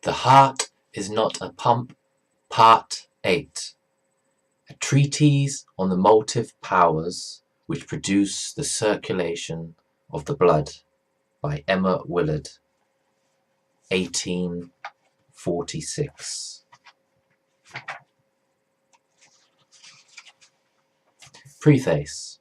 The Heart is Not a Pump, Part 8. A Treatise on the Motive Powers which Produce the Circulation of the Blood by Emma Willard, 1846. Preface.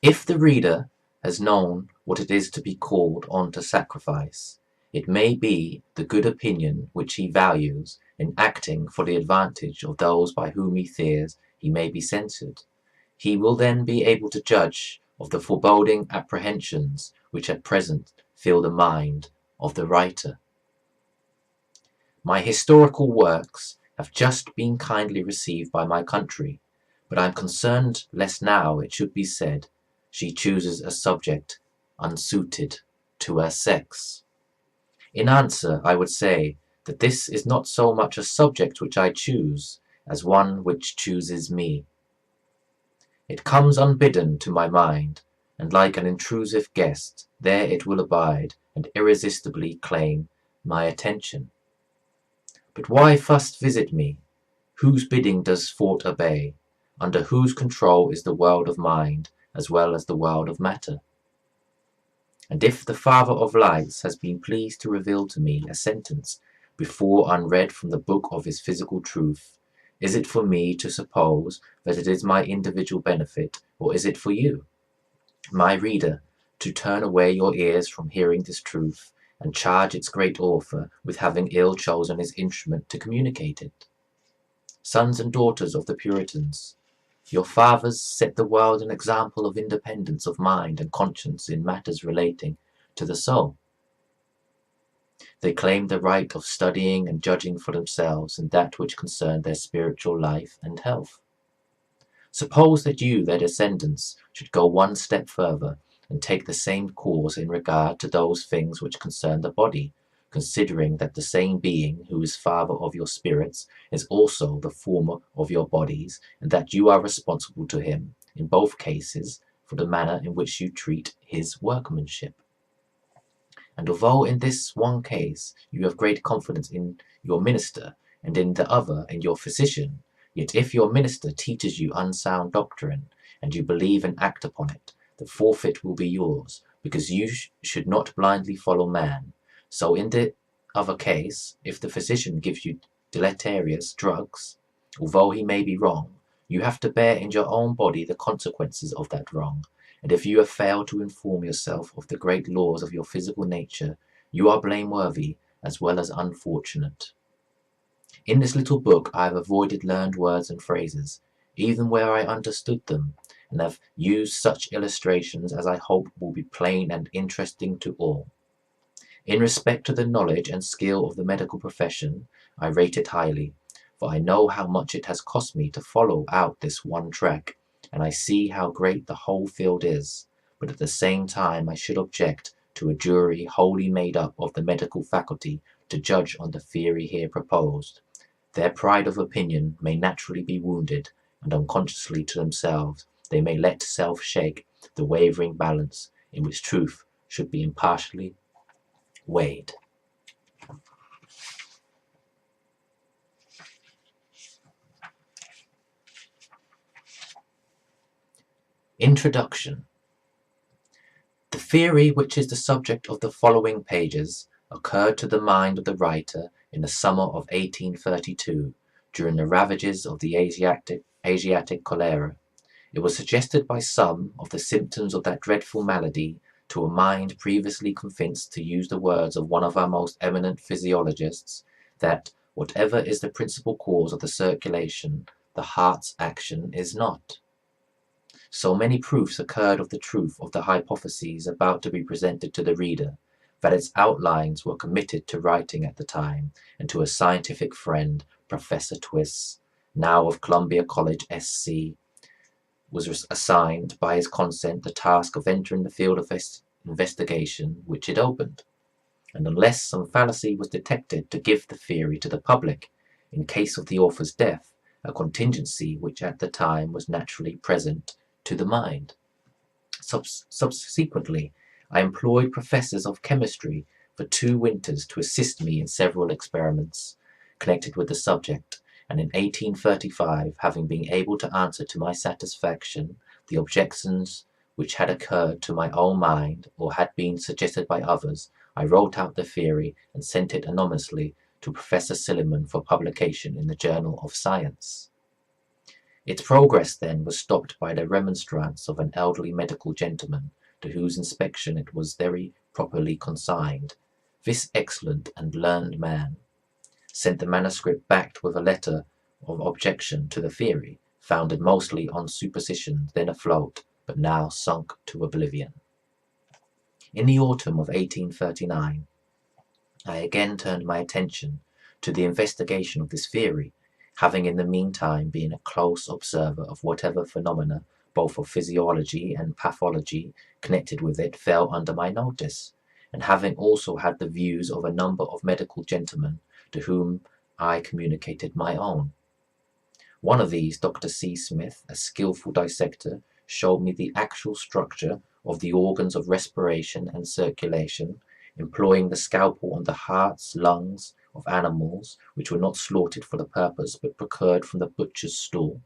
If the reader has known what it is to be called on to sacrifice, it may be the good opinion which he values in acting for the advantage of those by whom he fears he may be censured. He will then be able to judge of the foreboding apprehensions which at present fill the mind of the writer. My historical works have just been kindly received by my country, but I am concerned lest now it should be said she chooses a subject unsuited to her sex. In answer, I would say that this is not so much a subject which I choose, as one which chooses me. It comes unbidden to my mind, and like an intrusive guest, there it will abide, and irresistibly claim my attention. But why first visit me? Whose bidding does thought obey? Under whose control is the world of mind, as well as the world of matter? And if the Father of Lights has been pleased to reveal to me a sentence before unread from the book of his physical truth, is it for me to suppose that it is my individual benefit, or is it for you, my reader, to turn away your ears from hearing this truth, and charge its great author with having ill chosen his instrument to communicate it? Sons and daughters of the Puritans, your fathers set the world an example of independence of mind and conscience in matters relating to the soul. They claimed the right of studying and judging for themselves in that which concerned their spiritual life and health. Suppose that you, their descendants, should go one step further and take the same course in regard to those things which concern the body, considering that the same being who is father of your spirits is also the former of your bodies, and that you are responsible to him, in both cases, for the manner in which you treat his workmanship. And although in this one case you have great confidence in your minister, and in the other in your physician, yet if your minister teaches you unsound doctrine, and you believe and act upon it, the forfeit will be yours, because you should not blindly follow man. So in the other case, if the physician gives you deleterious drugs, although he may be wrong, you have to bear in your own body the consequences of that wrong, and if you have failed to inform yourself of the great laws of your physical nature, you are blameworthy as well as unfortunate. In this little book I have avoided learned words and phrases, even where I understood them, and have used such illustrations as I hope will be plain and interesting to all. In respect to the knowledge and skill of the medical profession, I rate it highly, for I know how much it has cost me to follow out this one track, and I see how great the whole field is, but at the same time I should object to a jury wholly made up of the medical faculty to judge on the theory here proposed. Their pride of opinion may naturally be wounded, and unconsciously to themselves they may let self shake the wavering balance in which truth should be impartially weighed. Introduction. The theory which is the subject of the following pages occurred to the mind of the writer in the summer of 1832, during the ravages of the Asiatic cholera. It was suggested by some of the symptoms of that dreadful malady to a mind previously convinced, to use the words of one of our most eminent physiologists, that whatever is the principal cause of the circulation, the heart's action is not. So many proofs occurred of the truth of the hypotheses about to be presented to the reader, that its outlines were committed to writing at the time, and to a scientific friend, Professor Twiss, now of Columbia College, SC, was assigned by his consent the task of entering the field of investigation which it opened, and unless some fallacy was detected, to give the theory to the public, in case of the author's death, a contingency which at the time was naturally present to the mind. Subsequently, I employed professors of chemistry for 2 winters to assist me in several experiments connected with the subject, and in 1835, having been able to answer to my satisfaction the objections which had occurred to my own mind or had been suggested by others, I wrote out the theory and sent it anonymously to Professor Silliman for publication in the Journal of Science. Its progress then was stopped by the remonstrance of an elderly medical gentleman, to whose inspection it was very properly consigned. This excellent and learned man sent the manuscript back with a letter of objection to the theory, founded mostly on superstitions then afloat, but now sunk to oblivion. In the autumn of 1839, I again turned my attention to the investigation of this theory, having in the meantime been a close observer of whatever phenomena, both of physiology and pathology, connected with it fell under my notice, and having also had the views of a number of medical gentlemen to whom I communicated my own. One of these, Dr. C. Smith, a skilful dissector, showed me the actual structure of the organs of respiration and circulation, employing the scalpel on the hearts, lungs of animals which were not slaughtered for the purpose but procured from the butcher's stall.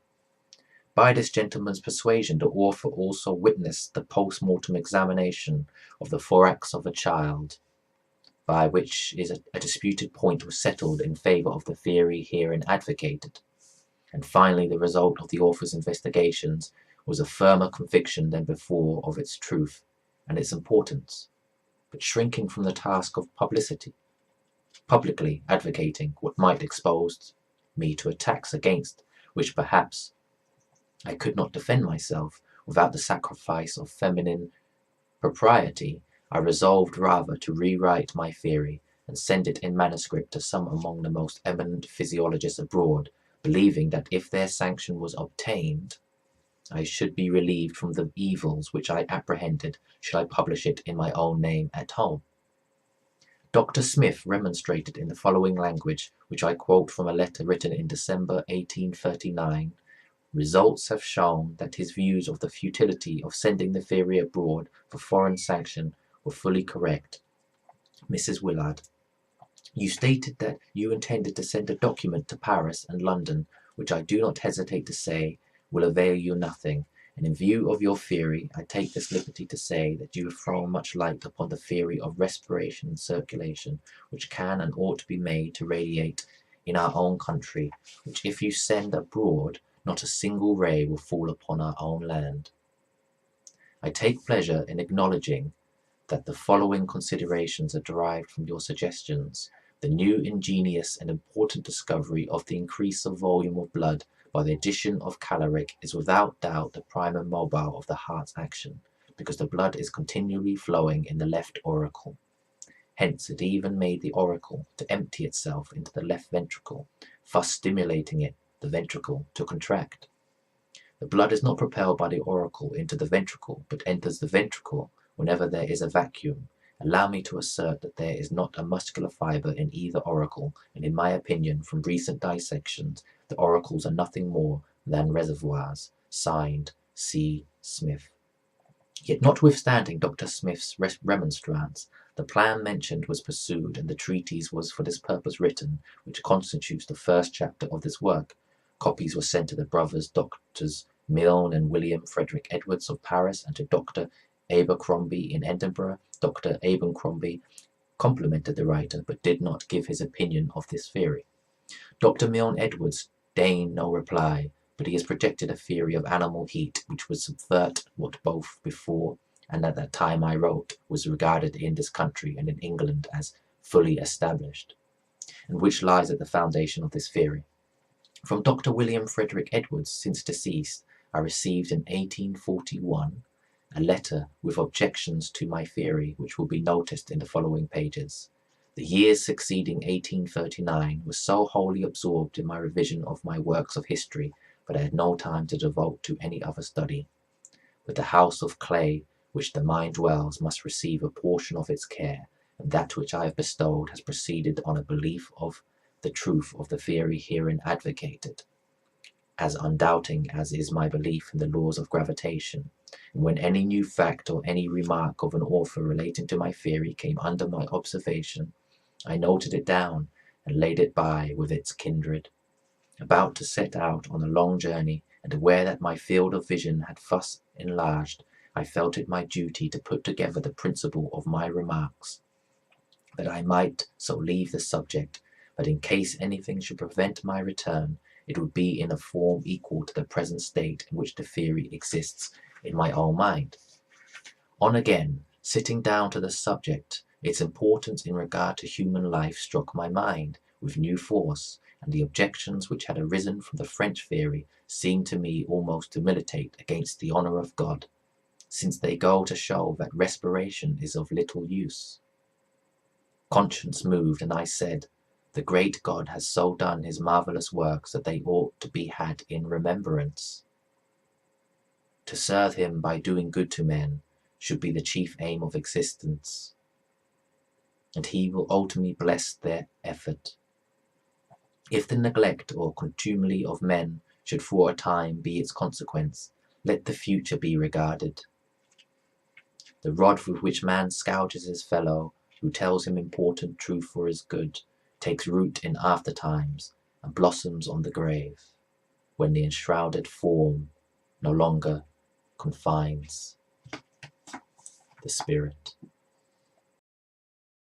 By this gentleman's persuasion, the author also witnessed the post-mortem examination of the thorax of a child, by which a disputed point was settled in favour of the theory herein advocated. And finally, the result of the author's investigations was a firmer conviction than before of its truth and its importance, but shrinking from the task of publicly advocating what might expose me to attacks against which perhaps I could not defend myself without the sacrifice of feminine propriety, I resolved rather to rewrite my theory and send it in manuscript to some among the most eminent physiologists abroad, believing that if their sanction was obtained, I should be relieved from the evils which I apprehended should I publish it in my own name at home. Dr. Smith remonstrated in the following language, which I quote from a letter written in December 1839. Results have shown that his views of the futility of sending the theory abroad for foreign sanction were fully correct. Mrs. Willard, you stated that you intended to send a document to Paris and London, which I do not hesitate to say will avail you nothing, and in view of your theory, I take this liberty to say that you have thrown much light upon the theory of respiration and circulation, which can and ought to be made to radiate in our own country, which if you send abroad, not a single ray will fall upon our own land. I take pleasure in acknowledging that the following considerations are derived from your suggestions. The new ingenious and important discovery of the increase of volume of blood by the addition of caloric is without doubt the prima mobile of the heart's action, because the blood is continually flowing in the left auricle. Hence it even made the auricle to empty itself into the left ventricle, thus stimulating it, the ventricle, to contract. The blood is not propelled by the auricle into the ventricle, but enters the ventricle whenever there is a vacuum. Allow me to assert that there is not a muscular fibre in either auricle, and in my opinion, from recent dissections, the auricles are nothing more than reservoirs. Signed, C. Smith. Yet notwithstanding Dr. Smith's remonstrance, the plan mentioned was pursued, and the treatise was for this purpose written, which constitutes the first chapter of this work. Copies were sent to the brothers Doctors Milne and William Frederick Edwards of Paris, and to Dr. Abercrombie in Edinburgh. Dr. Abercrombie complimented the writer, but did not give his opinion of this theory. Dr. Milne Edwards deigned no reply, but he has projected a theory of animal heat which would subvert what both before and at that time I wrote was regarded in this country and in England as fully established, and which lies at the foundation of this theory. From Dr. William Frederick Edwards, since deceased, I received in 1841 a letter with objections to my theory, which will be noticed in the following pages. The years succeeding 1839 were so wholly absorbed in my revision of my works of history that I had no time to devote to any other study. But the house of clay which the mind dwells must receive a portion of its care, and that which I have bestowed has proceeded on a belief of the truth of the theory herein advocated, as undoubting as is my belief in the laws of gravitation, and when any new fact or any remark of an author relating to my theory came under my observation, I noted it down and laid it by with its kindred. About to set out on a long journey, and aware that my field of vision had thus enlarged, I felt it my duty to put together the principle of my remarks, that I might so leave the subject, but in case anything should prevent my return, it would be in a form equal to the present state in which the theory exists in my own mind. On again, sitting down to the subject, its importance in regard to human life struck my mind with new force, and the objections which had arisen from the French theory seemed to me almost to militate against the honour of God, since they go to show that respiration is of little use. Conscience moved, and I said, the great God has so done his marvellous works that they ought to be had in remembrance. To serve him by doing good to men should be the chief aim of existence, and he will ultimately bless their effort. If the neglect or contumely of men should for a time be its consequence, let the future be regarded. The rod with which man scourges his fellow, who tells him important truth for his good, takes root in after times and blossoms on the grave, when the enshrouded form no longer confines the spirit.